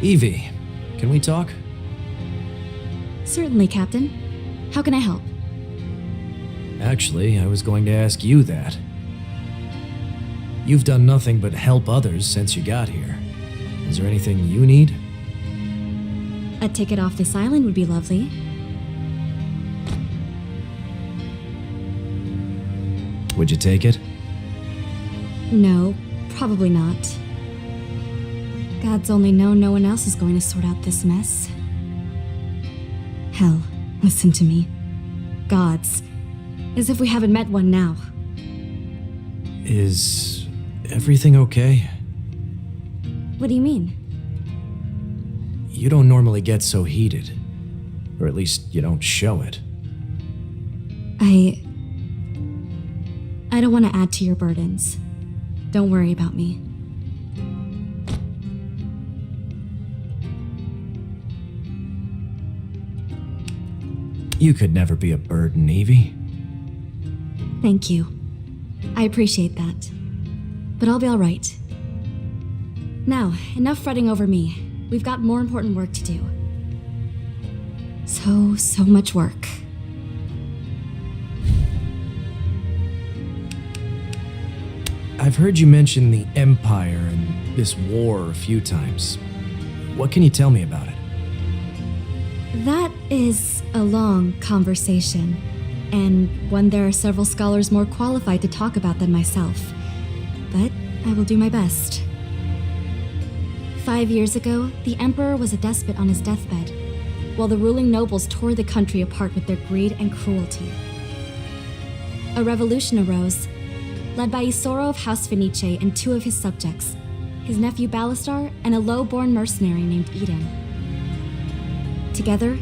Evie, can we talk? Certainly, Captain. How can I help? Actually, I was going to ask you that. You've done nothing but help others since you got here. Is there anything you need? A ticket off this island would be lovely. Would you take it? No, probably not. Gods only know no one else is going to sort out this mess. Hell, listen to me. Gods. As if we haven't met one now. Is everything okay? What do you mean? You don't normally get so heated. Or at least you don't show it. I don't want to add to your burdens. Don't worry about me. You could never be a burden, Evie. Thank you. I appreciate that. But I'll be all right. Now, enough fretting over me. We've got more important work to do. So much work. I've heard you mention the Empire and this war a few times. What can you tell me about it? That is a long conversation, and one there are several scholars more qualified to talk about than myself. But I will do my best. 5 years ago, the Emperor was a despot on his deathbed, while the ruling nobles tore the country apart with their greed and cruelty. A revolution arose, led by Isoro of House Fenice and 2 of his subjects, his nephew Balastar and a low-born mercenary named Eden. Together,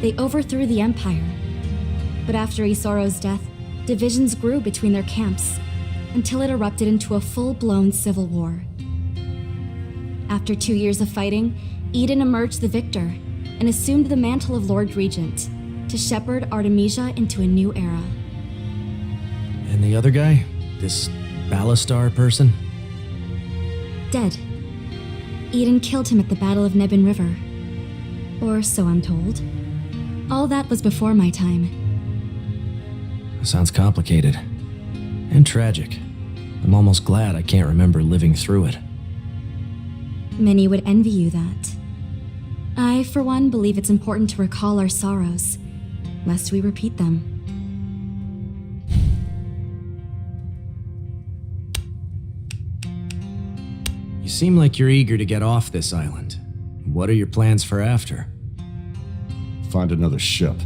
they overthrew the Empire. But after Isoro's death, divisions grew between their camps, until it erupted into a full-blown civil war. After 2 years of fighting, Eden emerged the victor and assumed the mantle of Lord Regent to shepherd Artemisia into a new era. And the other guy? This Balastar person? Dead. Eden killed him at the Battle of Nebin River. Or so I'm told. All that was before my time. Sounds complicated. And tragic. I'm almost glad I can't remember living through it. Many would envy you that. I, for one, believe it's important to recall our sorrows, lest we repeat them. You seem like you're eager to get off this island. What are your plans for after? Find another ship.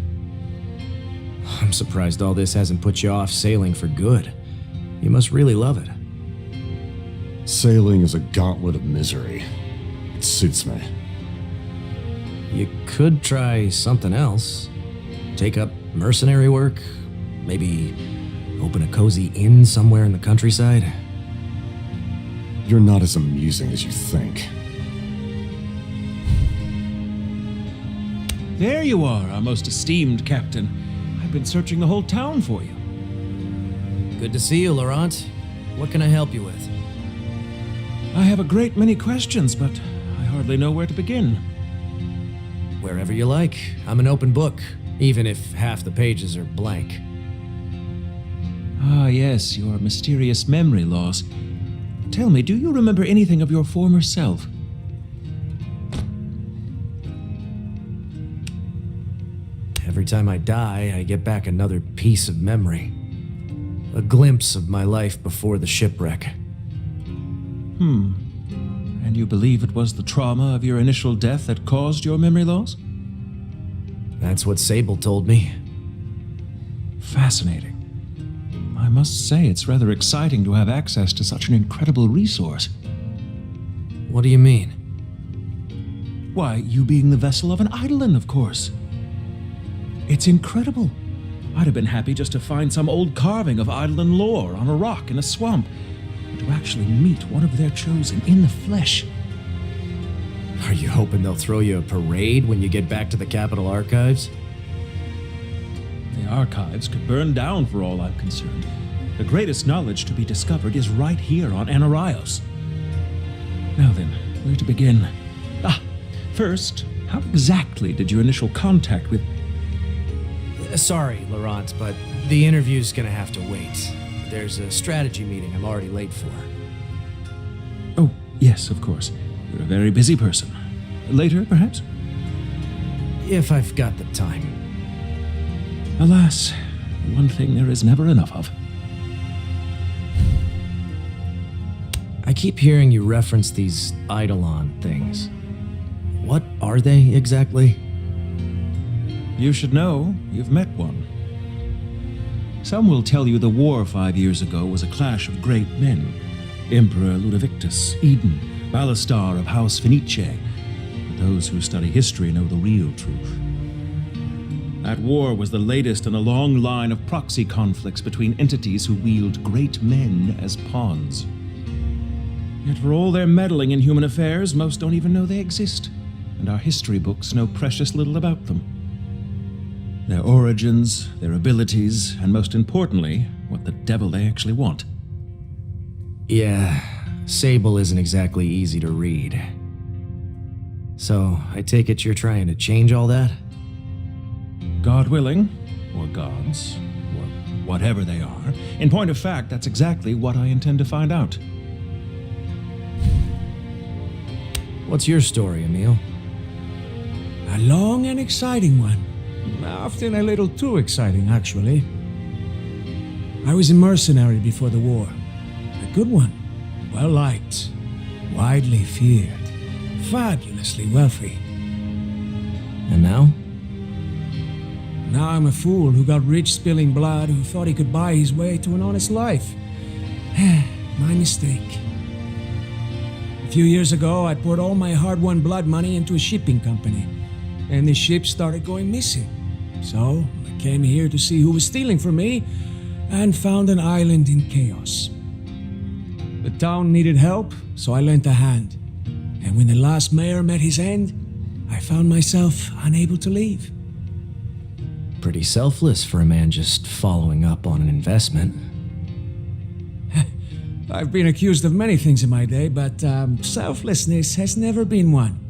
I'm surprised all this hasn't put you off sailing for good. You must really love it. Sailing is a gauntlet of misery. It suits me. You could try something else. Take up mercenary work. Maybe open a cozy inn somewhere in the countryside. You're not as amusing as you think. There you are, our most esteemed captain. I've been searching the whole town for you. Good to see you, Laurent. What can I help you with? I have a great many questions, but I hardly know where to begin. Wherever you like. I'm an open book, even if half the pages are blank. Ah, yes, your mysterious memory loss. Tell me, do you remember anything of your former self? Every time I die, I get back another piece of memory. A glimpse of my life before the shipwreck. And you believe it was the trauma of your initial death that caused your memory loss? That's what Sable told me. Fascinating. I must say it's rather exciting to have access to such an incredible resource. What do you mean? Why, you being the vessel of an Eidolon, of course. It's incredible. I'd have been happy just to find some old carving of Eidolon lore on a rock in a swamp, but to actually meet one of their chosen in the flesh. Are you hoping they'll throw you a parade when you get back to the Capitol Archives? The archives could burn down for all I'm concerned. The greatest knowledge to be discovered is right here on Anarios. Now then, where to begin? First, how exactly did your initial contact with... Sorry, Laurent, but the interview's gonna have to wait. There's a strategy meeting I'm already late for. Oh, yes, of course. You're a very busy person. Later, perhaps? If I've got the time. Alas, one thing there is never enough of. I keep hearing you reference these Eidolon things. What are they exactly? You should know, you've met one. Some will tell you the war 5 years ago was a clash of great men. Emperor Ludovictus, Eden, Balastar of House Fenice. But those who study history know the real truth. That war was the latest in a long line of proxy conflicts between entities who wield great men as pawns. Yet for all their meddling in human affairs, most don't even know they exist, and our history books know precious little about them. Their origins, their abilities, and most importantly, what the devil they actually want. Yeah, Sable isn't exactly easy to read. So, I take it you're trying to change all that? God willing, or gods, or whatever they are. In point of fact, that's exactly what I intend to find out. What's your story, Emil? A long and exciting one. Often a little too exciting, actually. I was a mercenary before the war. A good one. Well liked. Widely feared. Fabulously wealthy. And now? Now I'm a fool who got rich spilling blood, who thought he could buy his way to an honest life. My mistake. A few years ago, I poured all my hard-won blood money into a shipping company, and the ship started going missing. So, I came here to see who was stealing from me, and found an island in chaos. The town needed help, so I lent a hand. And when the last mayor met his end, I found myself unable to leave. Pretty selfless for a man just following up on an investment. I've been accused of many things in my day, but selflessness has never been one.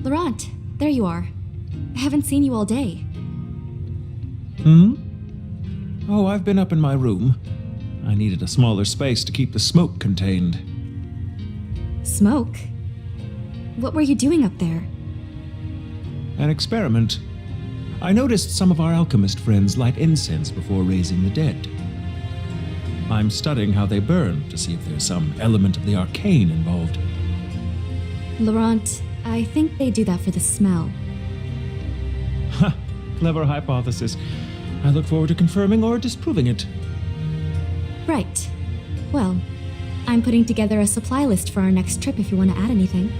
Laurent, there you are. I haven't seen you all day. Oh, I've been up in my room. I needed a smaller space to keep the smoke contained. Smoke? What were you doing up there? An experiment. I noticed some of our alchemist friends light incense before raising the dead. I'm studying how they burn to see if there's some element of the arcane involved. Laurent, I think they do that for the smell. Ha! Clever hypothesis. I look forward to confirming or disproving it. Right. Well, I'm putting together a supply list for our next trip if you want to add anything.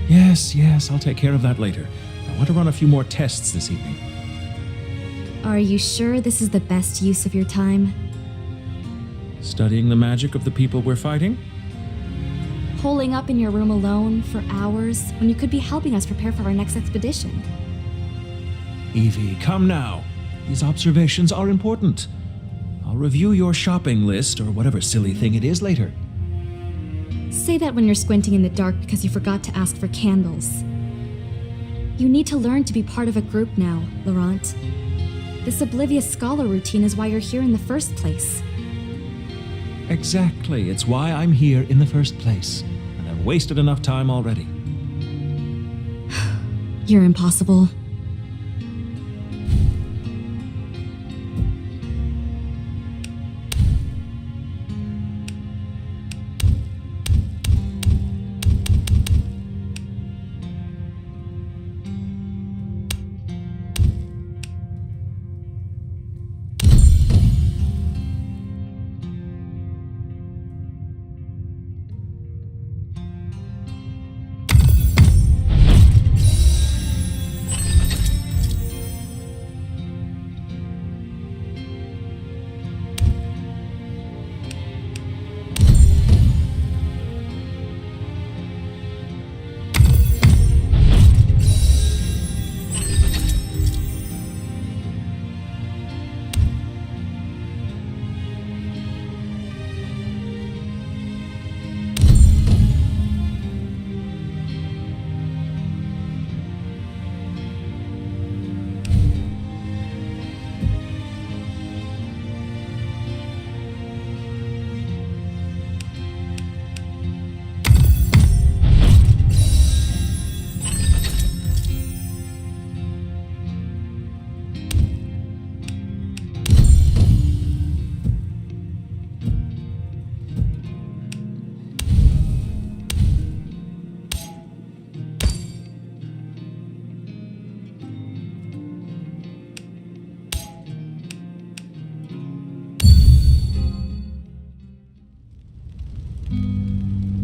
Yes, I'll take care of that later. I want to run a few more tests this evening. Are you sure this is the best use of your time? Studying the magic of the people we're fighting? Holing up in your room alone for hours when you could be helping us prepare for our next expedition. Evie, come now. These observations are important. I'll review your shopping list or whatever silly thing it is later. Say that when you're squinting in the dark because you forgot to ask for candles. You need to learn to be part of a group now, Laurent. This oblivious scholar routine is why you're here in the first place. Exactly. It's why I'm here in the first place. And I've wasted enough time already. You're impossible.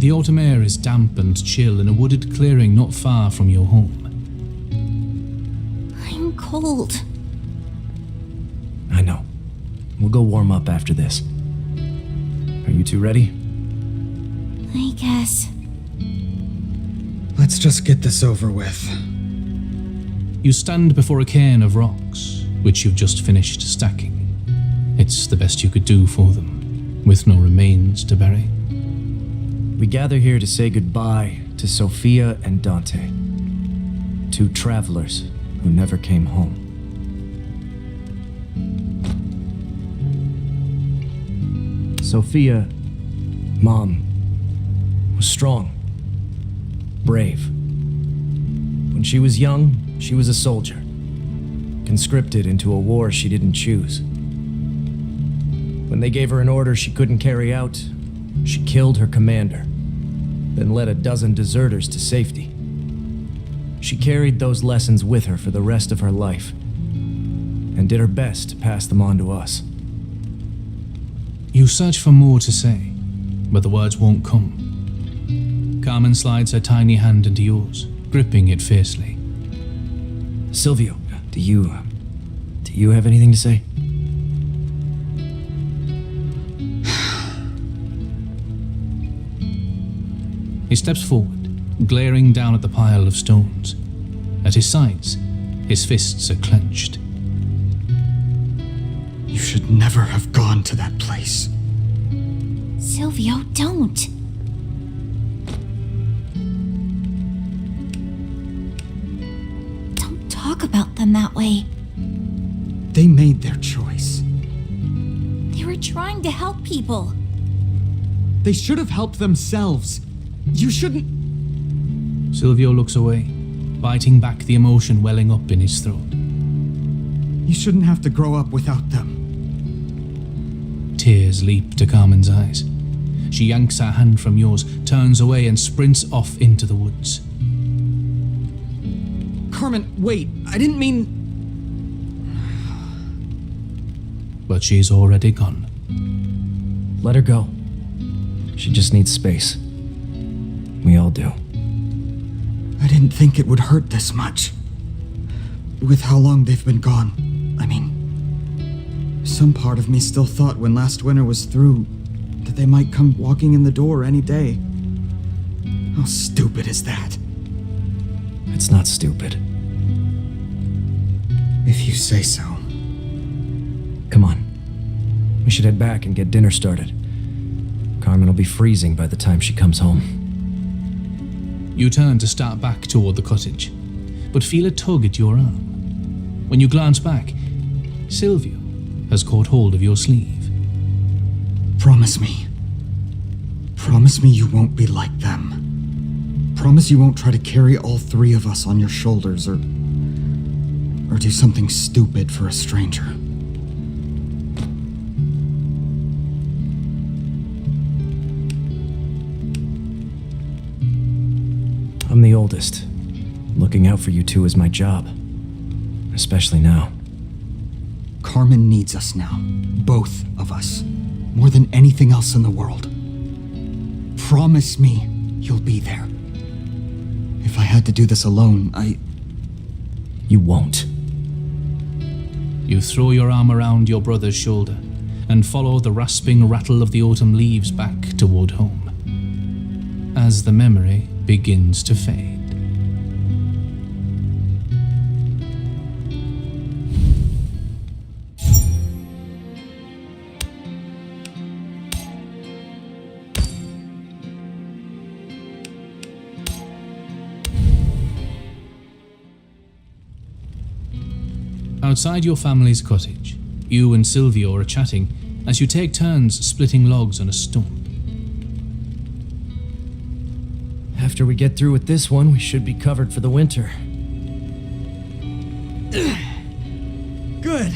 The autumn air is damp and chill in a wooded clearing not far from your home. I'm cold. I know. We'll go warm up after this. Are you two ready? I guess. Let's just get this over with. You stand before a cairn of rocks, which you've just finished stacking. It's the best you could do for them, with no remains to bury. We gather here to say goodbye to Sophia and Dante, two travelers who never came home. Sophia, Mom, was strong, brave. When she was young, she was a soldier, conscripted into a war she didn't choose. When they gave her an order she couldn't carry out, she killed her commander, then led a dozen deserters to safety. She carried those lessons with her for the rest of her life, and did her best to pass them on to us. You search for more to say, but the words won't come. Carmen slides her tiny hand into yours, gripping it fiercely. Silvio, do you have anything to say? He steps forward, glaring down at the pile of stones. At his sides, his fists are clenched. You should never have gone to that place. Silvio, don't. Don't talk about them that way. They made their choice. They were trying to help people. They should have helped themselves. You shouldn't... Silvio looks away, biting back the emotion welling up in his throat. You shouldn't have to grow up without them. Tears leap to Carmen's eyes. She yanks her hand from yours, turns away and sprints off into the woods. Carmen, wait. I didn't mean... But she's already gone. Let her go. She just needs space. We all do. I didn't think it would hurt this much. With how long they've been gone. I mean, some part of me still thought when last winter was through that they might come walking in the door any day. How stupid is that? It's not stupid. If you say so. Come on. We should head back and get dinner started. Carmen will be freezing by the time she comes home. You turn to start back toward the cottage, but feel a tug at your arm. When you glance back, Silvio has caught hold of your sleeve. Promise me. Promise me you won't be like them. Promise you won't try to carry all three of us on your shoulders or do something stupid for a stranger. I'm the oldest. Looking out for you two is my job. Especially now. Carmen needs us now. Both of us. More than anything else in the world. Promise me you'll be there. If I had to do this alone, You won't. You throw your arm around your brother's shoulder and follow the rasping rattle of the autumn leaves back toward home. As the memory begins to fade. Outside your family's cottage, you and Silvio are chatting as you take turns splitting logs on a stump. After we get through with this one, we should be covered for the winter. Good.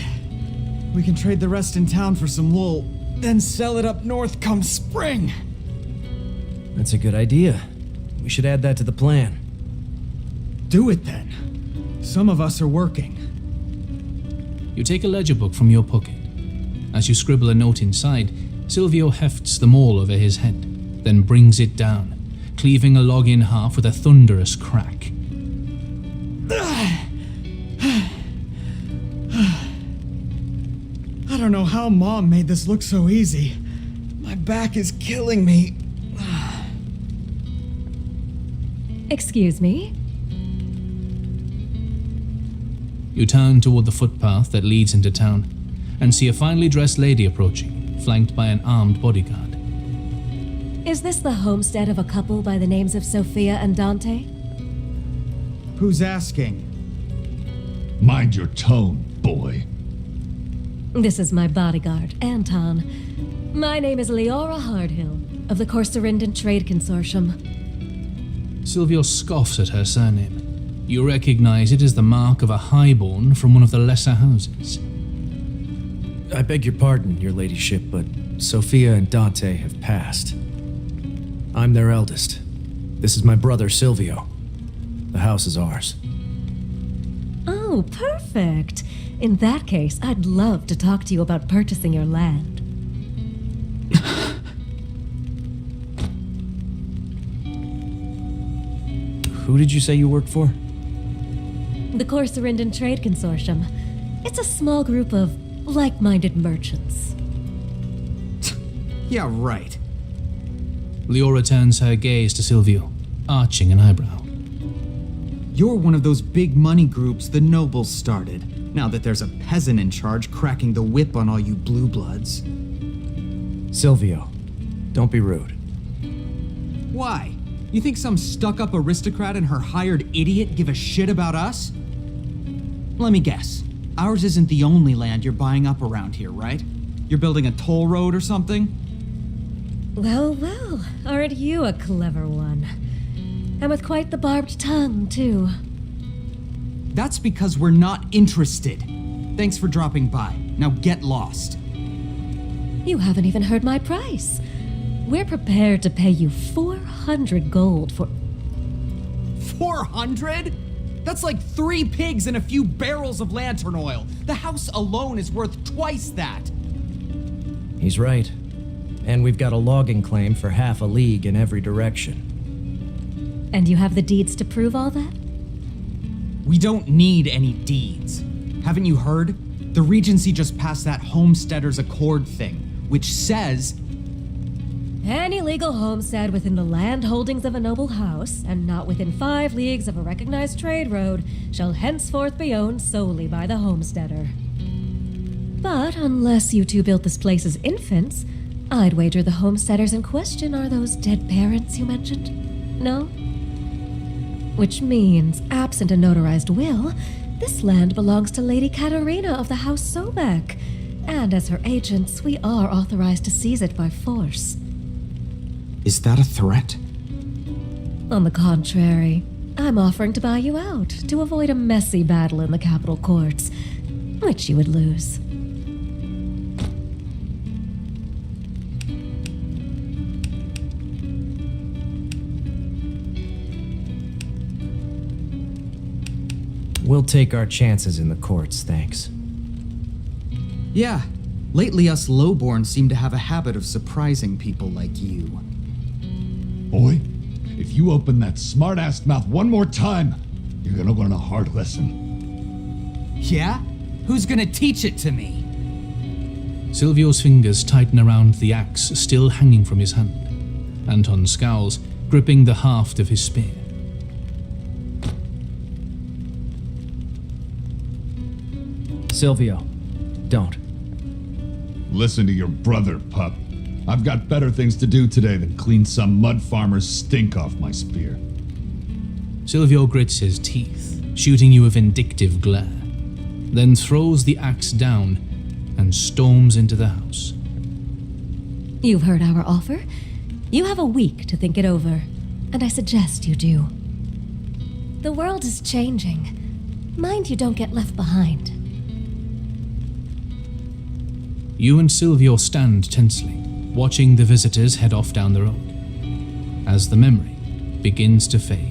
We can trade the rest in town for some wool, then sell it up north come spring. That's a good idea. We should add that to the plan. Do it then. Some of us are working. You take a ledger book from your pocket. As you scribble a note inside, Silvio hefts them all over his head, then brings it down, cleaving a log in half with a thunderous crack. I don't know how Mom made this look so easy. My back is killing me. Excuse me? You turn toward the footpath that leads into town and see a finely dressed lady approaching, flanked by an armed bodyguard. Is this the homestead of a couple by the names of Sophia and Dante? Who's asking? Mind your tone, boy. This is my bodyguard, Anton. My name is Leora Hardhill, of the Corsarindan Trade Consortium. Silvio scoffs at her surname. You recognize it as the mark of a highborn from one of the lesser houses. I beg your pardon, your ladyship, but Sophia and Dante have passed. I'm their eldest. This is my brother, Silvio. The house is ours. Oh, perfect. In that case, I'd love to talk to you about purchasing your land. Who did you say you worked for? The Corsarindan Trade Consortium. It's a small group of like-minded merchants. Yeah, right. Leora turns her gaze to Silvio, arching an eyebrow. You're one of those big money groups the nobles started, now that there's a peasant in charge cracking the whip on all you blue bloods. Silvio, don't be rude. Why? You think some stuck-up aristocrat and her hired idiot give a shit about us? Let me guess. Ours isn't the only land you're buying up around here, right? You're building a toll road or something? Well, well, aren't you a clever one? And with quite the barbed tongue, too. That's because we're not interested. Thanks for dropping by. Now get lost. You haven't even heard my price. We're prepared to pay you 400 gold for... 400? That's like 3 pigs and a few barrels of lantern oil. The house alone is worth twice that. He's right. And we've got a logging claim for half a league in every direction. And you have the deeds to prove all that? We don't need any deeds. Haven't you heard? The Regency just passed that Homesteaders Accord thing, which says... Any legal homestead within the land holdings of a noble house, and not within 5 leagues of a recognized trade road, shall henceforth be owned solely by the homesteader. But unless you two built this place as infants, I'd wager the homesteaders in question are those dead parents you mentioned. No? Which means, absent a notarized will, this land belongs to Lady Katerina of the House Sobek, and as her agents, we are authorized to seize it by force. Is that a threat? On the contrary, I'm offering to buy you out to avoid a messy battle in the capital courts, which you would lose. We'll take our chances in the courts, thanks. Yeah. Lately us lowborn seem to have a habit of surprising people like you. Boy, if you open that smart-ass mouth one more time, you're gonna learn a hard lesson. Yeah? Who's gonna teach it to me? Silvio's fingers tighten around the axe still hanging from his hand. Anton scowls, gripping the haft of his spear. Silvio, don't. Listen to your brother, pup. I've got better things to do today than clean some mud farmer's stink off my spear. Silvio grits his teeth, shooting you a vindictive glare, then throws the axe down and storms into the house. You've heard our offer. You have a week to think it over, and I suggest you do. The world is changing. Mind you don't get left behind. You and Silvio stand tensely, watching the visitors head off down the road, as the memory begins to fade.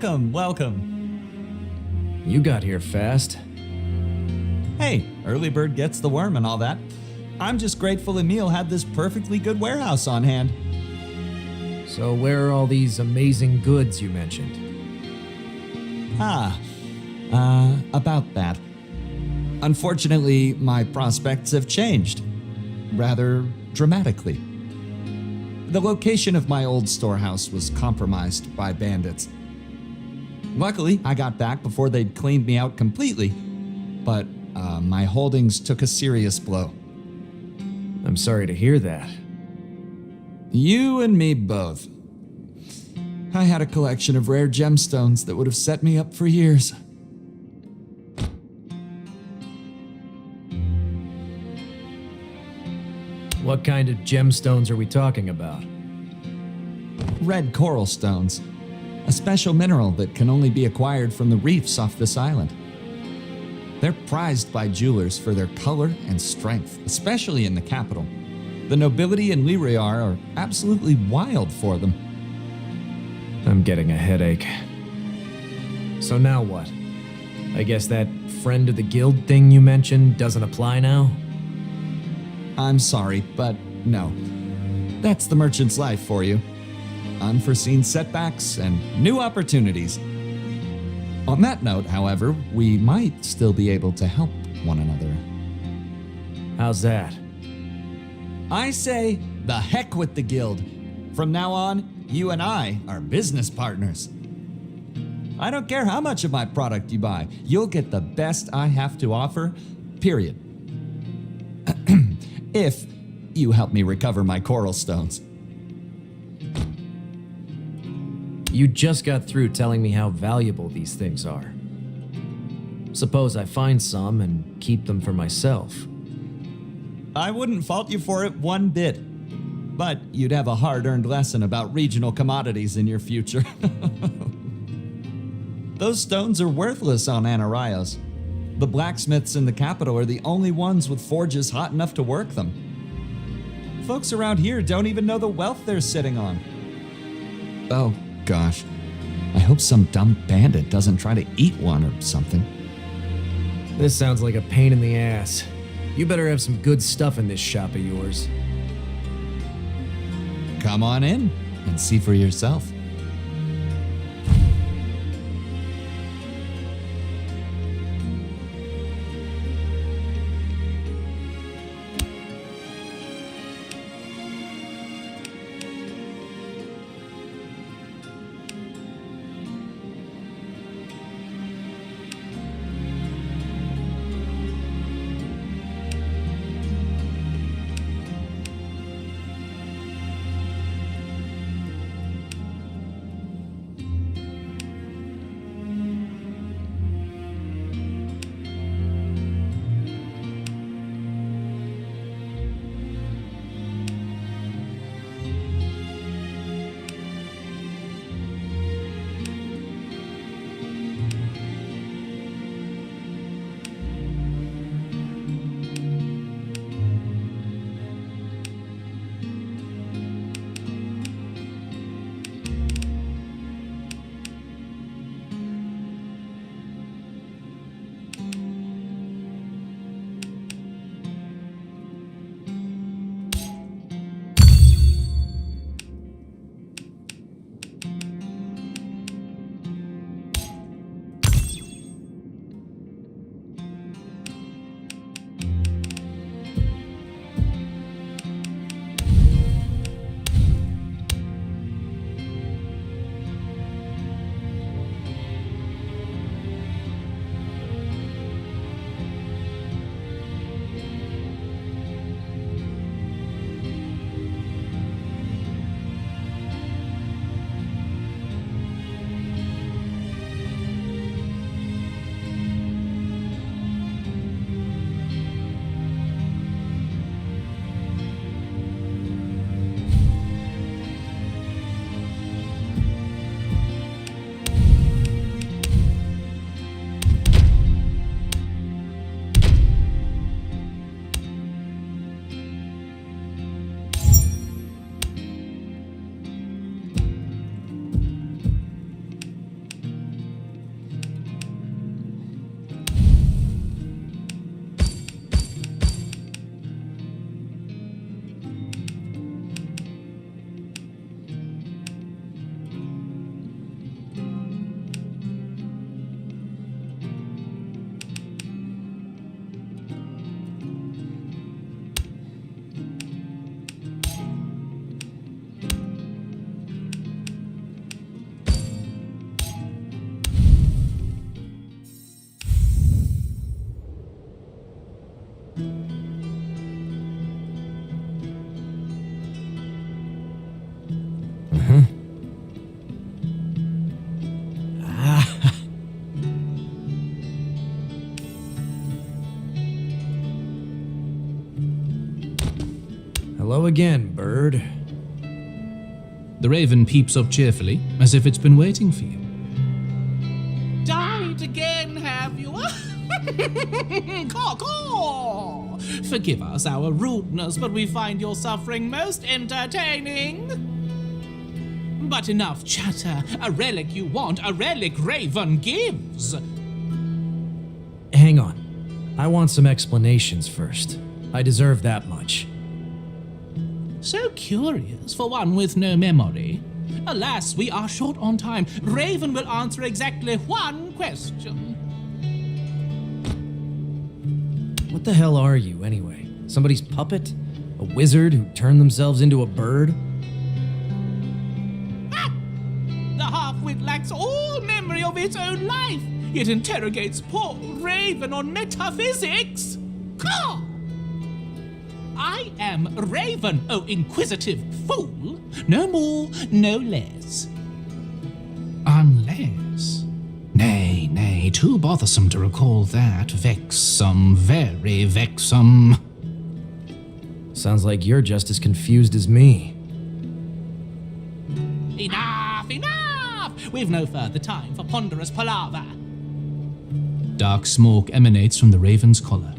Welcome, welcome. You got here fast. Hey, early bird gets the worm and all that. I'm just grateful Emil had this perfectly good warehouse on hand. So where are all these amazing goods you mentioned? About that. Unfortunately, my prospects have changed. Rather dramatically. The location of my old storehouse was compromised by bandits. Luckily, I got back before they'd cleaned me out completely, but my holdings took a serious blow. I'm sorry to hear that. You and me both. I had a collection of rare gemstones that would have set me up for years. What kind of gemstones are we talking about? Red coral stones. A special mineral that can only be acquired from the reefs off this island. They're prized by jewelers for their color and strength, especially in the capital. The nobility in Lyriar are absolutely wild for them. I'm getting a headache. So now what? I guess that friend of the guild thing you mentioned doesn't apply now? I'm sorry, but no. That's the merchant's life for you. Unforeseen setbacks and new opportunities. On that note, however, we might still be able to help one another. How's that? I say, the heck with the guild. From now on, you and I are business partners. I don't care how much of my product you buy, you'll get the best I have to offer, period. If you help me recover my coral stones. You just got through telling me how valuable these things are. Suppose I find some and keep them for myself. I wouldn't fault you for it one bit. But you'd have a hard-earned lesson about regional commodities in your future. Those stones are worthless on Anaraios. The blacksmiths in the capital are the only ones with forges hot enough to work them. Folks around here don't even know the wealth they're sitting on. Oh, gosh. I hope some dumb bandit doesn't try to eat one or something. This sounds like a pain in the ass. You better have some good stuff in this shop of yours. Come on in and see for yourself. Hello again, bird. The raven peeps up cheerfully, as if it's been waiting for you. Died again, have you? Caw, caw! Forgive us our rudeness, but we find your suffering most entertaining. But enough chatter. A relic you want, a relic Raven gives. Hang on. I want some explanations first. I deserve that much. So curious for one with no memory. Alas, we are short on time. Raven will answer exactly one question. What the hell are you, anyway? Somebody's puppet? A wizard who turned themselves into a bird? The half-wit lacks all memory of its own life. It interrogates poor Raven on metaphysics. Caw! I am Raven, oh inquisitive fool. No more, no less. Unless. Nay, nay, too bothersome to recall that. Vexum, very vexum. Sounds like you're just as confused as me. Enough, enough! We've no further time for ponderous palaver. Dark smoke emanates from the raven's collar.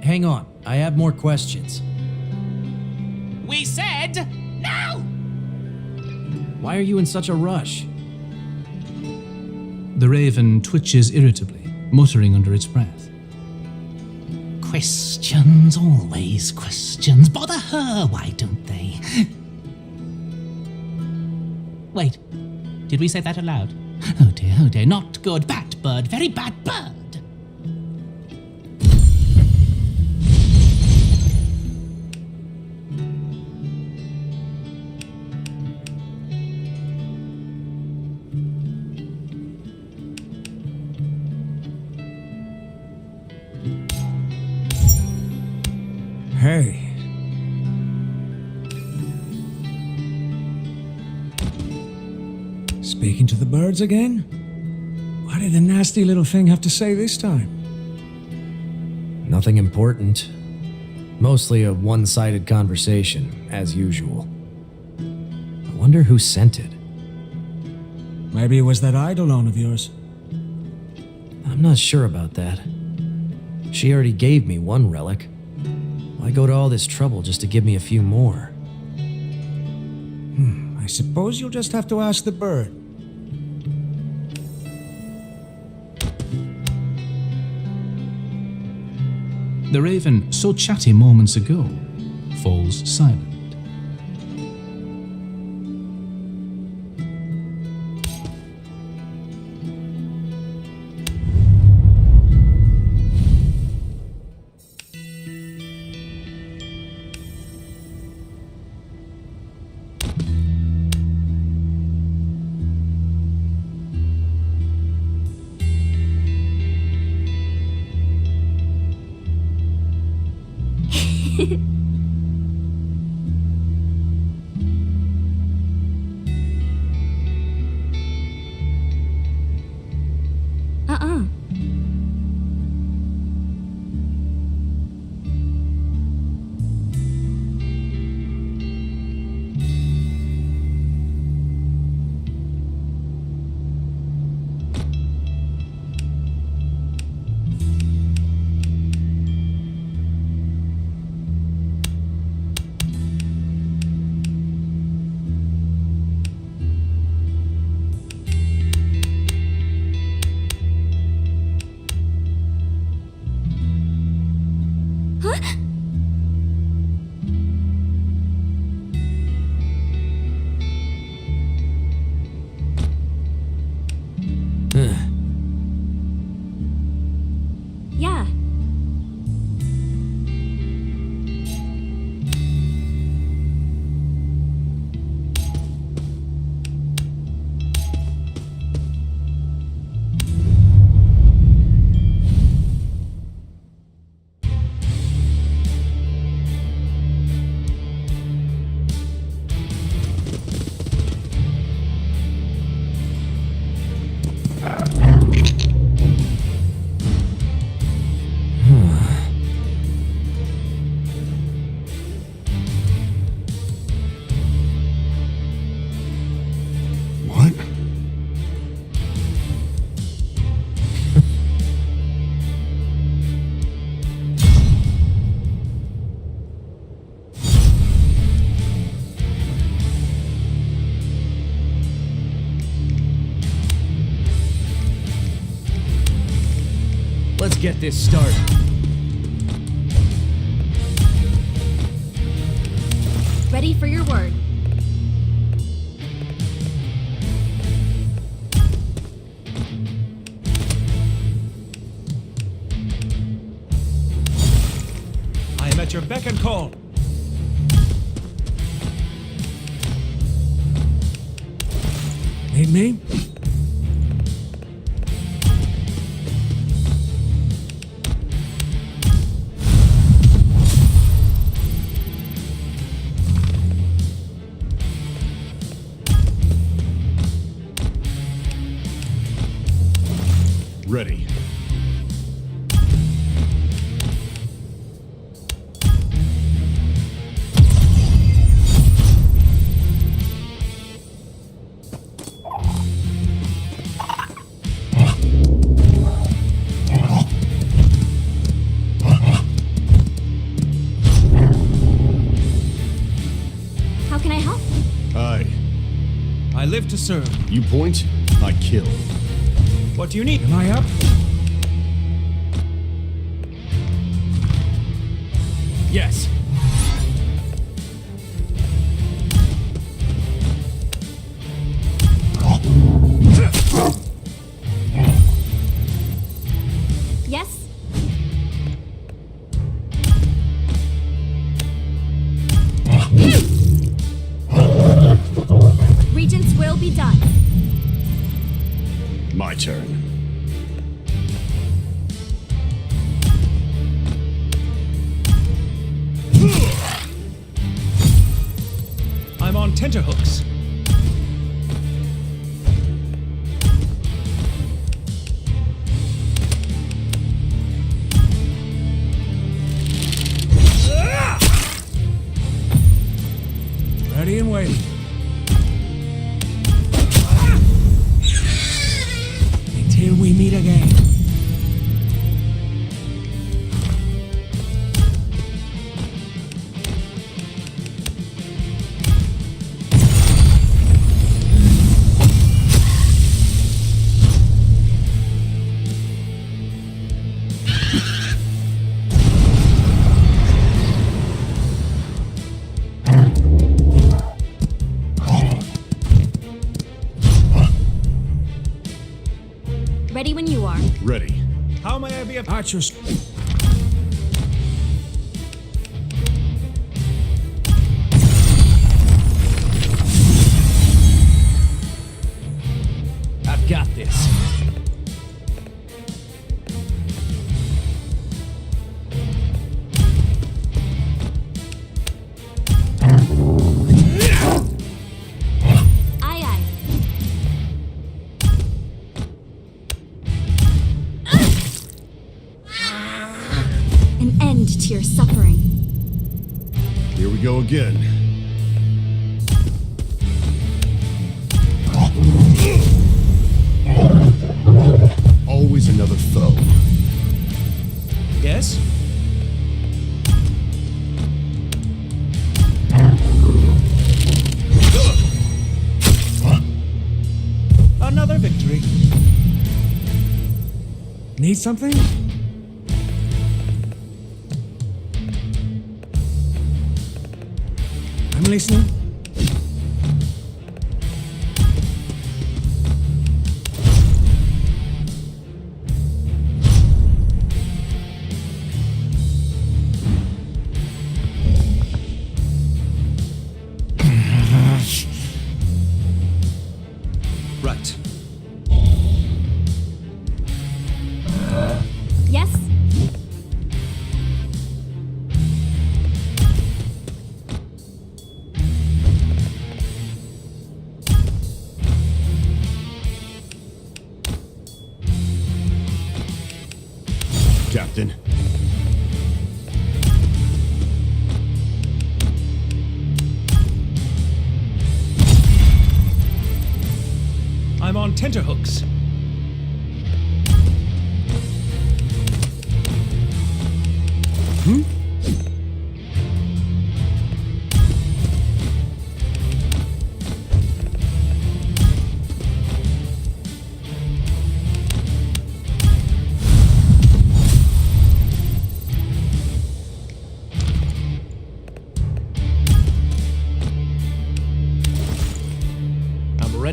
Hang on, I have more questions. We said no! Why are you in such a rush? The raven twitches irritably, muttering under its breath. Questions, always questions. Bother her, why don't they? Wait, did we say that aloud? Oh dear, not good. Bad bird, very bad bird. Hey. Speaking to the birds again? What did the nasty little thing have to say this time? Nothing important. Mostly a one-sided conversation, as usual. I wonder who sent it. Maybe it was that Eidolon of yours. I'm not sure about that. She already gave me one relic. Why go to all this trouble just to give me a few more? I suppose you'll just have to ask the bird. The raven, so chatty moments ago, falls silent. Let's get this started. Ready for your word. I am at your beck and call. Need me? Ready. How can I help? Aye. I live to serve. You point, I kill. What do you need? Am I up? Yes. Yes? Regents will be done. My turn. I'm on tenterhooks. Ready and waiting. Until we meet again. Ready when you are. Ready. How may I be of Archers? I've got this. Aye, aye. An end to your suffering. Here we go again. Always another foe. Yes? Another victory. Need something? I'm listening. Right. Yes? Captain. I'm on tenterhooks.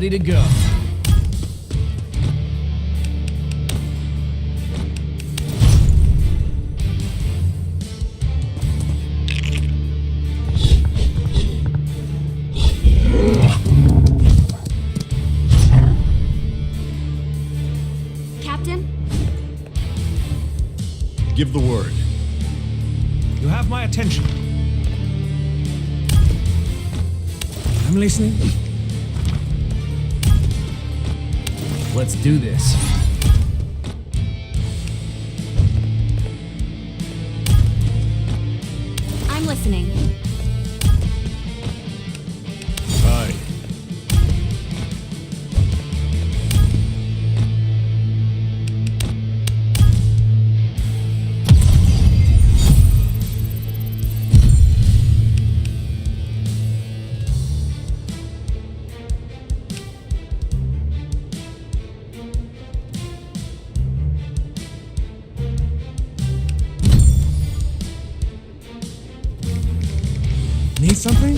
ready to go. Captain? Give the word. You have my attention. I'm listening. Let's do this. I'm listening. Aye. Need something?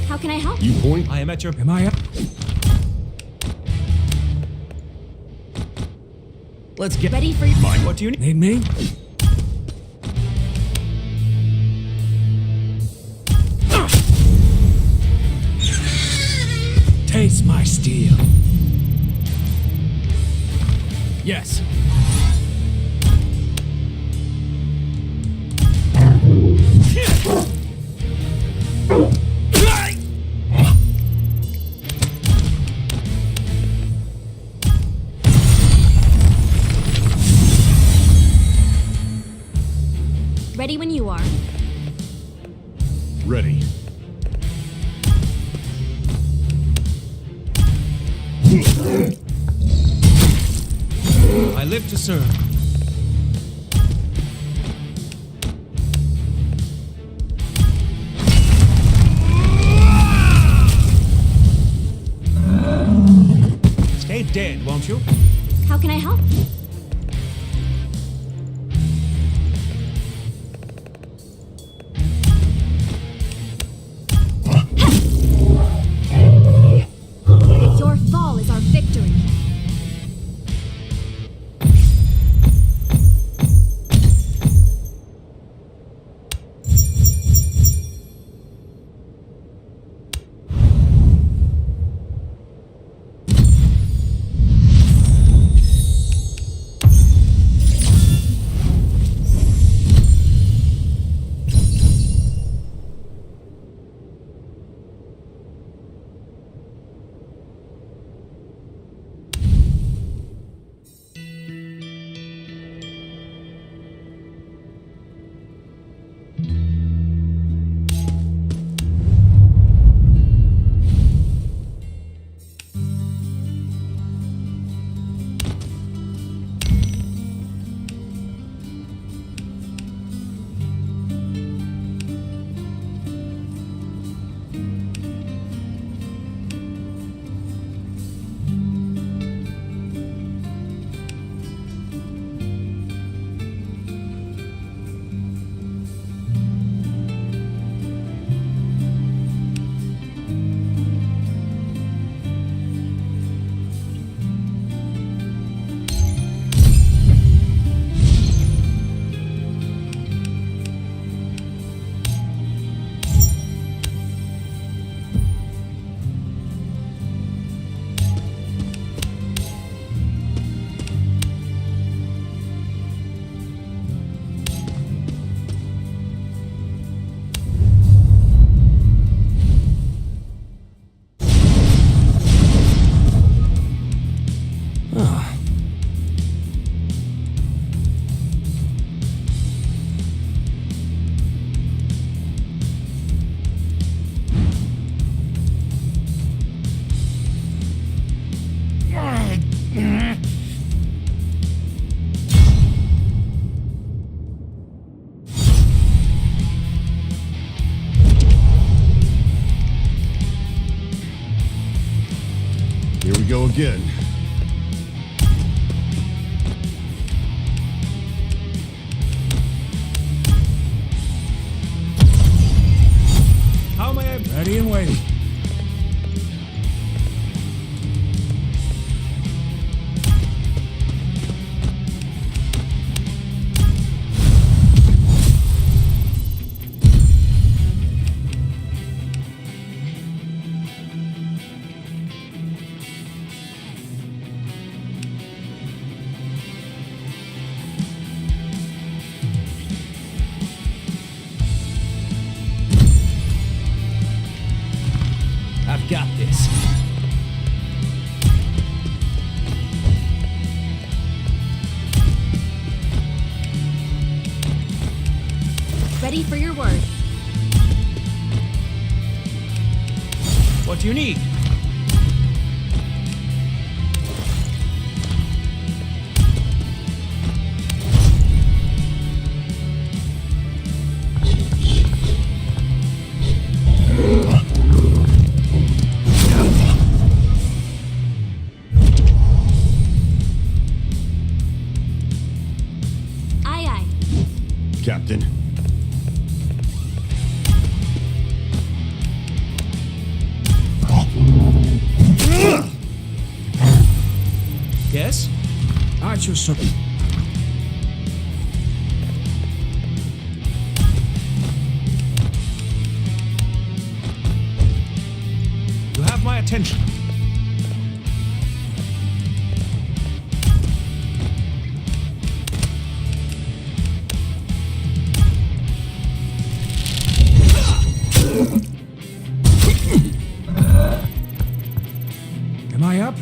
How can I help? You point? I am at your... Am I up? Let's get Ready for your... What do you need? Need me? Taste my steel. Yes. Ready when you are. Ready. I live to serve. Stay dead, won't you? How can I help? Your fall is our victory. go again. How may I? Ready and waiting. I've got this. Ready for your word. What do you need? Aye, aye. Captain. Yes? At your service. You have my attention. Am I up?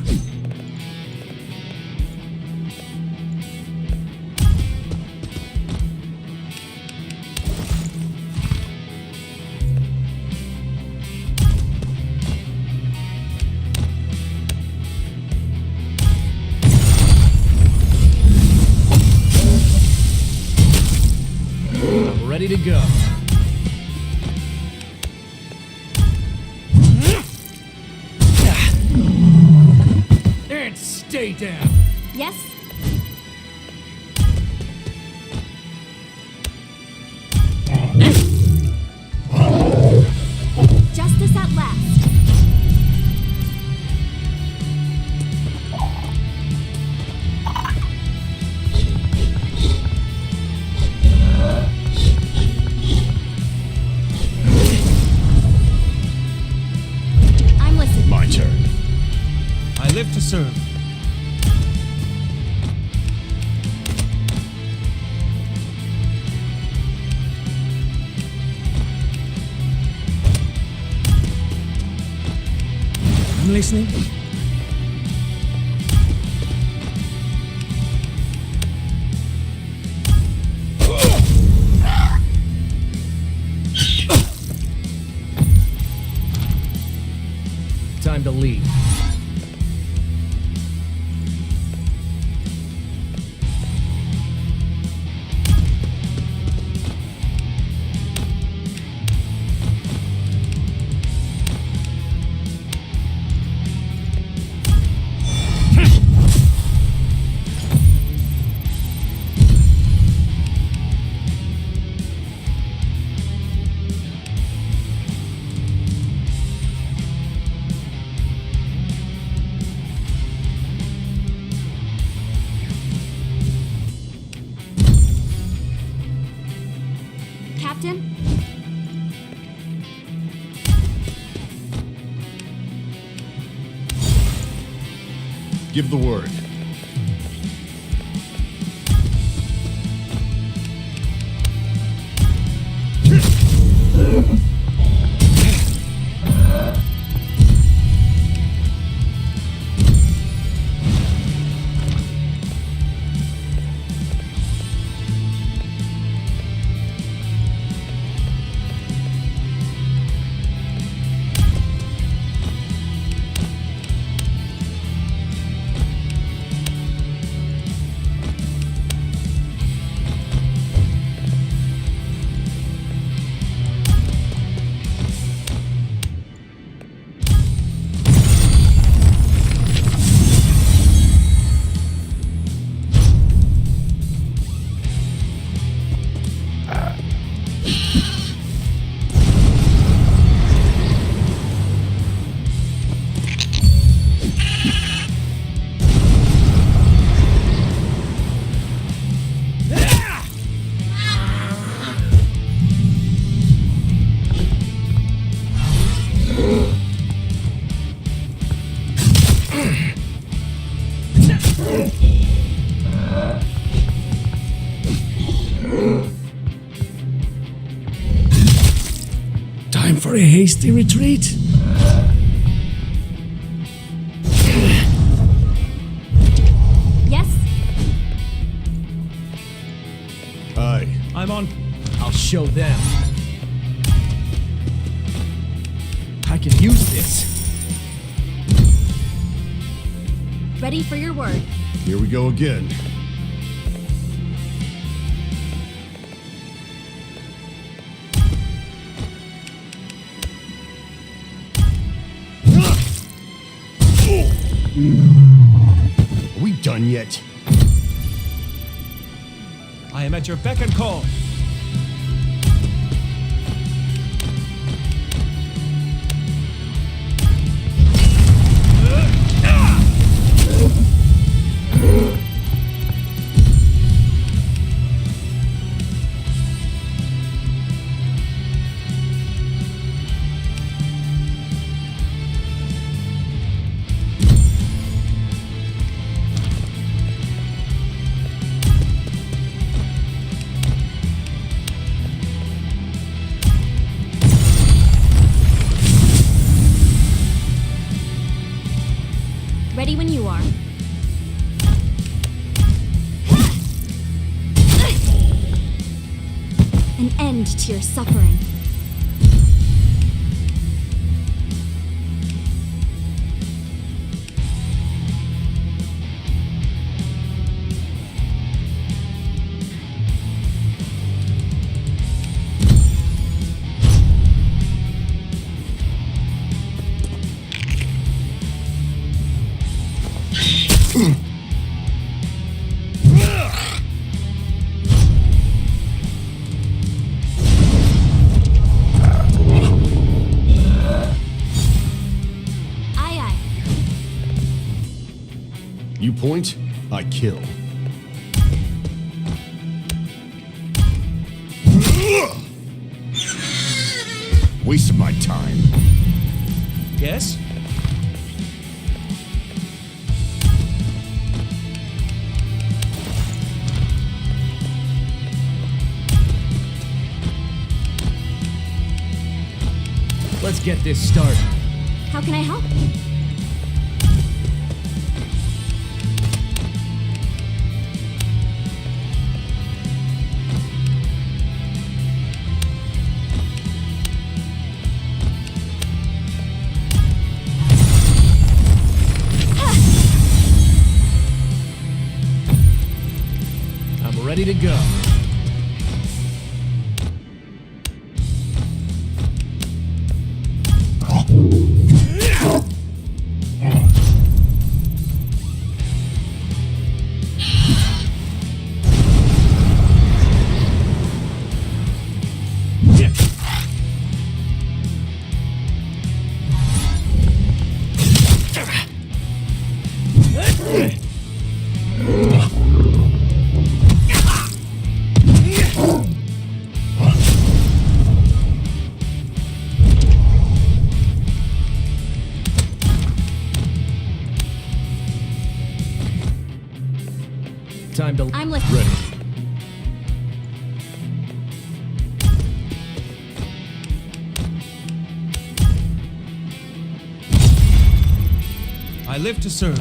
I'm ready to go. And stay down. Yes? Justice at last. I'm listening. My turn. I live to serve. I'm listening. Time to leave. Captain? Give the word. for a hasty retreat? Yes? Aye. I'm on. I'll show them. I can use this. Ready for your word. Here we go again. Are we done yet? I am at your beck and call. Ready when you are. An end to your suffering. Aye, aye. You point, I kill. Wasted my time. Yes? Let's get this started. How can I help? I'm ready to go. Time to... I'm listening. Ready. I live to serve.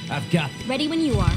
I've got... Ready when you are.